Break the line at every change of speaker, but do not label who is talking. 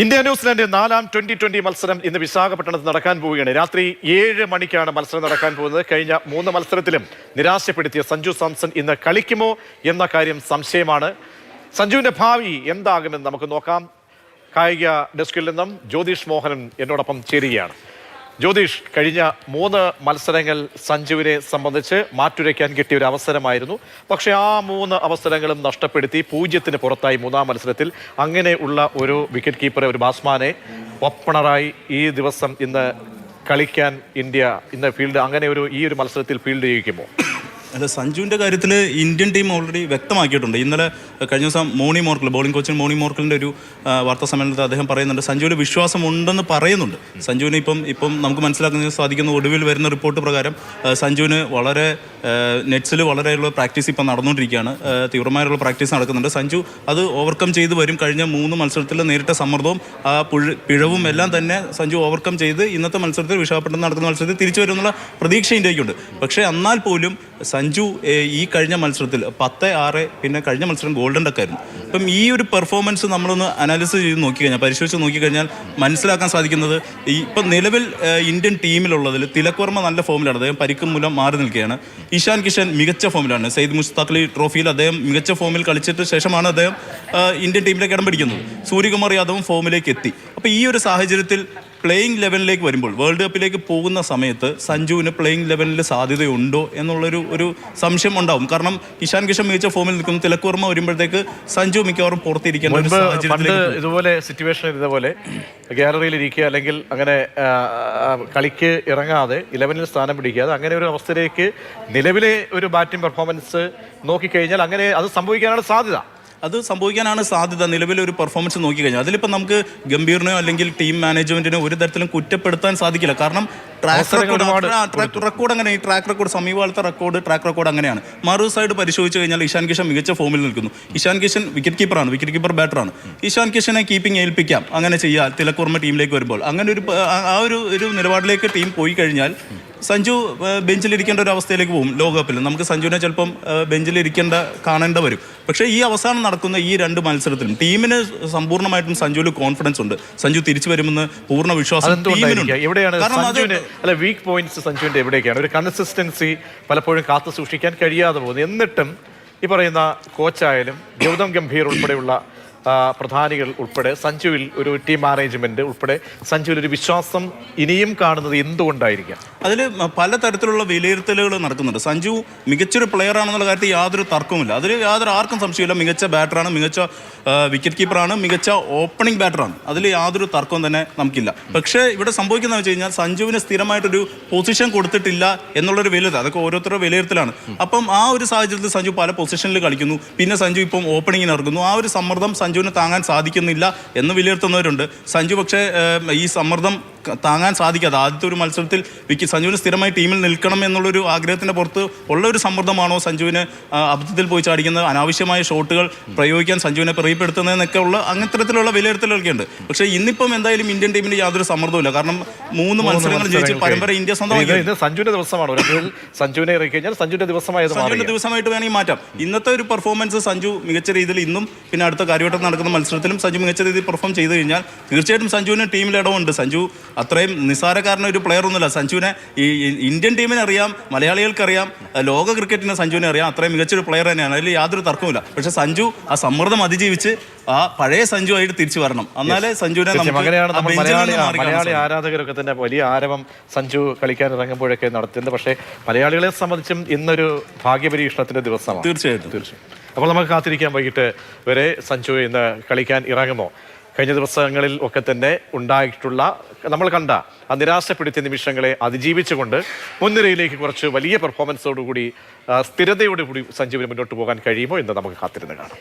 India New Zealand 4ാം 2020 മത്സരം ഇന്ന് വിശാഖപട്ടണത്ത് നടക്കാൻ പോവുകയാണ്. രാത്രി 7 മണിക്കാണ് മത്സരം നടക്കാൻ പോകുന്നത്. കഴിഞ്ഞ 3 മത്സരത്തിലും നിരാശപ്പെടുത്തിയ സഞ്ജു സാംസൺ ഇന്ന് കളിക്കുമോ എന്ന കാര്യം സംശയമാണ്. സഞ്ജുവിന്റെ ഭാവി എന്താകുമെന്ന് നമുക്ക് നോക്കാം. കായിക ഡെസ്കിൽ നിന്നും ജ്യോതിഷ് മോഹനൻ എന്നോടൊപ്പം ചേരുകയാണ്. ജ്യോതിഷ്, കഴിഞ്ഞ 3 മത്സരങ്ങൾ സഞ്ജുവിനെ സംബന്ധിച്ച് മാറ്റുരയ്ക്കാൻ കിട്ടിയ ഒരു അവസരമായിരുന്നു. പക്ഷേ ആ 3 അവസരങ്ങളും നഷ്ടപ്പെടുത്തി 0-ന് പുറത്തായി 3ാം മത്സരത്തിൽ. അങ്ങനെ ഉള്ള ഒരു വിക്കറ്റ് കീപ്പറെ, ഒരു ബാറ്റ്സ്മാനെ ഓപ്പണറായി ഈ ദിവസം ഇന്ന് കളിക്കാൻ ഇന്ത്യ ഇന്ന് ഫീൽഡ് അങ്ങനെ ഈ ഒരു മത്സരത്തിൽ ഫീൽഡ് ചെയ്യിക്കുമോ?
അല്ല, സഞ്ജുവിൻ്റെ കാര്യത്തിൽ ഇന്ത്യൻ ടീം ഓൾറെഡി വ്യക്തമാക്കിയിട്ടുണ്ട്. ഇന്നലെ കഴിഞ്ഞ ദിവസം മോണി മോർക്കൽ, ബോളിംഗ് കോച്ച് മോണി മോർക്കലിൻ്റെ ഒരു വാർത്താ സമ്മേളനത്തിൽ അദ്ദേഹം പറയുന്നുണ്ട്, സഞ്ജുവിന് വിശ്വാസമുണ്ടെന്ന് പറയുന്നുണ്ട്. സഞ്ജുവിന് ഇപ്പം നമുക്ക് മനസ്സിലാക്കാൻ സാധിക്കുന്ന ഒടുവിൽ വരുന്ന റിപ്പോർട്ട് പ്രകാരം സഞ്ജുവിന് വളരെ നെറ്റ്സിൽ വളരെയുള്ള പ്രാക്ടീസ് ഇപ്പം നടന്നുകൊണ്ടിരിക്കുകയാണ്. തീവ്രമായുള്ള പ്രാക്ടീസ് നടക്കുന്നുണ്ട്. സഞ്ജു അത് ഓവർകം ചെയ്ത് വരും. കഴിഞ്ഞ 3 മത്സരത്തിൽ നേരിട്ട സമ്മർദ്ദവും ആ പിഴവും എല്ലാം തന്നെ സഞ്ജു ഓവർകം ചെയ്ത് ഇന്നത്തെ മത്സരത്തിൽ വിശാഖപട്ടണത്ത് നടക്കുന്ന മത്സരത്തിൽ തിരിച്ചു വരുമെന്നുള്ള പ്രതീക്ഷ ഇന്ത്യക്കുണ്ട്. പക്ഷേ എന്നാൽ പോലും സഞ്ജു ഈ കഴിഞ്ഞ മത്സരത്തിൽ 10-6, പിന്നെ കഴിഞ്ഞ മത്സരം ഗോൾഡൻ ഡക്ക് ആയിരുന്നു. അപ്പം ഈ ഒരു പെർഫോമൻസ് നമ്മളൊന്ന് അനാലിസിസ് ചെയ്ത് നോക്കിക്കഴിഞ്ഞാൽ, പരിശോധിച്ച് നോക്കിക്കഴിഞ്ഞാൽ മനസ്സിലാക്കാൻ സാധിക്കുന്നത്, ഇപ്പം നിലവിൽ ഇന്ത്യൻ ടീമിലുള്ളതിൽ തിലക് വർമ്മ നല്ല ഫോമിലാണ്. അദ്ദേഹം പരിക്കും മൂലം മാറി നിൽക്കുകയാണ്. ഇഷാൻ കിഷൻ മികച്ച ഫോമിലാണ്. സയ്യിദ് മുഷ്താഖ് അലി ട്രോഫിയിൽ അദ്ദേഹം മികച്ച ഫോമിൽ കളിച്ചിട്ട് ശേഷമാണ് അദ്ദേഹം ഇന്ത്യൻ ടീമിലേക്ക് ഇടം പിടിക്കുന്നത്. സൂര്യകുമാർ യാദവും ഫോമിലേക്ക് എത്തി. അപ്പോൾ ഈ ഒരു സാഹചര്യത്തിൽ പ്ലേയിങ് ലെവലിലേക്ക് വരുമ്പോൾ, വേൾഡ് കപ്പിലേക്ക് പോകുന്ന സമയത്ത് സഞ്ജുവിന് പ്ലേയിങ് ലെവലിൽ സാധ്യതയുണ്ടോ എന്നുള്ളൊരു സംശയം ഉണ്ടാവും. കാരണം ഇഷാൻ കിഷൻ മികച്ച ഫോമിൽ നിൽക്കുന്നു. തിലക് വർമ്മ വരുമ്പോഴത്തേക്ക് സഞ്ജു മിക്കവാറും പുറത്തിരിക്കേണ്ട ഒരു സാഹചര്യത്തിലേക്ക്,
ഇതുപോലെ സിറ്റുവേഷൻ ഇതേപോലെ ഗാലറിയിൽ ഇരിക്കുക, അല്ലെങ്കിൽ അങ്ങനെ കളിക്ക് ഇറങ്ങാതെ 11-ൽ സ്ഥാനം പിടിക്കാതെ അങ്ങനെ ഒരു അവസ്ഥയിലേക്ക് നിലവിലെ ഒരു ബാറ്റിംഗ് പെർഫോമൻസ് നോക്കിക്കഴിഞ്ഞാൽ അങ്ങനെ അത് സംഭവിക്കാനാണ് സാധ്യത. നിലവിലൊരു പെർഫോമൻസ് നോക്കിക്കഴിഞ്ഞാൽ അതിലിപ്പോൾ നമുക്ക് ഗംഭീറിനോ അല്ലെങ്കിൽ ടീം മാനേജ്മെന്റിനോ ഒരു തരത്തിലും കുറ്റപ്പെടുത്താൻ സാധിക്കില്ല. കാരണം ട്രാക്ക് റെക്കോർഡ് അങ്ങനെ, ഈ ട്രാക്ക് റെക്കോർഡ്, സമീപകാലത്തെ ട്രാക്ക് റെക്കോർഡ് അങ്ങനെയാണ്. മറു സൈഡ് പരിശോധിച്ച് കഴിഞ്ഞാൽ ഇഷാൻ കിഷൻ മികച്ച ഫോമിൽ നിൽക്കുന്നു. ഇഷാൻ കിഷൻ വിക്കറ്റ് കീപ്പർ ബാറ്ററാണ്. ഇഷാൻ കിഷനെ കീപ്പിംഗ് ഏൽപ്പിക്കാം, അങ്ങനെ ചെയ്യാം തിലക് വർമ്മ ടീമിലേക്ക് വരുമ്പോൾ. അങ്ങനെ ഒരു നിലപാടിലേക്ക് ടീം പോയി കഴിഞ്ഞാൽ സഞ്ജു ബെഞ്ചിലിരിക്കേണ്ട ഒരു അവസ്ഥയിലേക്ക് പോകും. ലോകകപ്പിൽ നമുക്ക് സഞ്ജുവിനെ ചിലപ്പം കാണേണ്ട വരും. പക്ഷേ ഈ അവസാനം നടക്കുന്ന ഈ 2 മത്സരത്തിലും ടീമിന് സമ്പൂർണ്ണമായിട്ടും സഞ്ജുവിൽ കോൺഫിഡൻസ് ഉണ്ട്. സഞ്ജു തിരിച്ചു വരുമെന്ന് പൂർണ്ണ വിശ്വാസം ടീമിനുണ്ട്. അല്ല, വീക്ക് പോയിന്റ്സ് സഞ്ജുവിന്റെ എവിടേക്കാണ്? ഒരു കൺസിസ്റ്റൻസി പലപ്പോഴും കാത്തു സൂക്ഷിക്കാൻ കഴിയാതെ പോകുന്നു. എന്നിട്ടും ഈ പറയുന്ന കോച്ചായാലും ഗൗതം ഗംഭീർ ഉൾപ്പെടെയുള്ള പ്രധാനികൾ ഉൾപ്പെടെ സഞ്ജുവിൽ ഒരു ടീം മാനേജ്മെന്റ് ഉൾപ്പെടെ സഞ്ജുവിൽ ഒരു വിശ്വാസം ഇനിയും കാണുന്നത് എന്തുകൊണ്ടായിരിക്കാം?
അതിൽ പലതരത്തിലുള്ള വിലയിരുത്തലുകൾ നടക്കുന്നുണ്ട്. സഞ്ജു മികച്ചൊരു പ്ലെയർ ആണെന്നുള്ള കാര്യത്തിൽ യാതൊരു തർക്കവുമില്ല. അതിൽ ആർക്കും സംശയമില്ല. മികച്ച ബാറ്ററാണ്, മികച്ച വിക്കറ്റ് കീപ്പറാണ്, മികച്ച ഓപ്പണിംഗ് ബാറ്ററാണ്. അതിൽ യാതൊരു തർക്കവും തന്നെ നമുക്കില്ല. പക്ഷേ ഇവിടെ സംഭവിക്കുന്നത് വെച്ച് കഴിഞ്ഞാൽ സഞ്ജുവിന് സ്ഥിരമായിട്ടൊരു പൊസിഷൻ കൊടുത്തിട്ടില്ല എന്നുള്ളൊരു വിലയിരുത്തൽ, അതൊക്കെ ഓരോരുത്തരുടെ വിലയിരുത്തലാണ്. അപ്പം ആ ഒരു സാഹചര്യത്തിൽ സഞ്ജു പല പൊസിഷനിൽ കളിക്കുന്നു. പിന്നെ സഞ്ജു ഇപ്പം ഓപ്പണിങ്ങിന് ഇറങ്ങുന്നു. ആ ഒരു സമ്മർദ്ദം സഞ്ജുവിന് താങ്ങാൻ സാധിക്കുന്നില്ല എന്ന് വിലയിരുത്തുന്നവരുണ്ട്. സഞ്ജു പക്ഷേ ഈ സമ്മർദ്ദം താങ്ങാൻ സാധിക്കാതെ ആദ്യത്തെ ഒരു മത്സരത്തിൽ സഞ്ജുവിന് സ്ഥിരമായി ടീമിൽ നിൽക്കണം എന്നുള്ളൊരു ആഗ്രഹത്തിൻ്റെ പുറത്ത് ഉള്ള ഒരു സമ്മർദ്ദമാണോ സഞ്ജുവിന് അബദ്ധത്തിൽ പോയി ചാടിക്കുന്നത്, അനാവശ്യമായ ഷോട്ടുകൾ പ്രയോഗിക്കാൻ സഞ്ജുവിനെ പ്രിയപ്പെടുത്തുന്നതെന്നൊക്കെ ഉള്ള അങ്ങനത്തരത്തിലുള്ള വിലയിരുത്തലുകളൊക്കെ ഉണ്ട്. പക്ഷേ ഇന്നിപ്പം എന്തായാലും ഇന്ത്യൻ ടീമിന് യാതൊരു സമ്മർദ്ദമില്ല. കാരണം 3 മത്സരങ്ങൾ ജയിച്ച് പരമ്പര ഇന്ത്യ സ്വന്തമാക്കി.
സഞ്ജുവിന്റെ ദിവസമാണ്. സഞ്ജുവിനെ ഇറക്കിക്കഴിഞ്ഞാൽ സഞ്ജുവിന്റെ
ദിവസമായിട്ട് വേണമെങ്കിൽ മാറ്റാം. ഇന്നത്തെ ഒരു പെർഫോമൻസ് സഞ്ജു മികച്ച രീതിയിൽ ഇന്നും പിന്നെ അടുത്ത കാര്യവട്ടം നടക്കുന്ന മത്സരത്തിലും സഞ്ജു മികച്ച രീതിയിൽ പെർഫോം ചെയ്ത് കഴിഞ്ഞാൽ തീർച്ചയായിട്ടും സഞ്ജുവിന് ടീമിൽ ഇടമുണ്ട്. സഞ്ജു അത്രയും നിസ്സാരക്കാരന ഒരു പ്ലെയർ ഒന്നുമില്ല. സഞ്ജുവിനെ ഈ ഇന്ത്യൻ ടീമിനെ അറിയാം, മലയാളികൾക്കറിയാം, ലോക ക്രിക്കറ്റിനെ സഞ്ജുവിനെ അറിയാം. അത്രയും മികച്ചൊരു പ്ലെയർ തന്നെയാണ്, അതിൽ യാതൊരു തർക്കവുമില്ല. പക്ഷേ സഞ്ജു ആ സമ്മർദ്ദം അതിജീവിച്ച് ആ പഴയ സഞ്ജു ആയിട്ട് തിരിച്ചു വരണം. എന്നാലേ സഞ്ജുവിനെ
മലയാളി ആരാധകരൊക്കെ തന്നെ വലിയ ആരവം സഞ്ജു കളിക്കാൻ ഇറങ്ങുമ്പോഴൊക്കെ നടത്തുന്നത്. പക്ഷേ മലയാളികളെ സംബന്ധിച്ചും ഇന്നൊരു ഭാഗ്യപരീക്ഷണത്തിന്റെ ദിവസമാണ്.
തീർച്ചയായിട്ടും.
അപ്പോൾ നമുക്ക് കാത്തിരിക്കാൻ വൈകിട്ട് വരെ സഞ്ജു ഇന്ന് കളിക്കാൻ ഇറങ്ങുമോ? കഴിഞ്ഞ ദിവസങ്ങളിൽ ഒക്കെ തന്നെ ഉണ്ടായിട്ടുള്ള നമ്മൾ കണ്ട ആ നിരാശപ്പെടുത്തിയ നിമിഷങ്ങളെ അതിജീവിച്ചുകൊണ്ട് മുൻനിരയിലേക്ക് കുറച്ച് വലിയ പെർഫോമൻസോടുകൂടി സ്ഥിരതയോടുകൂടി സഞ്ജുവിന് മുന്നോട്ട് പോകാൻ കഴിയുമോ എന്ന് നമുക്ക് കാത്തിരുന്ന് കാണാം.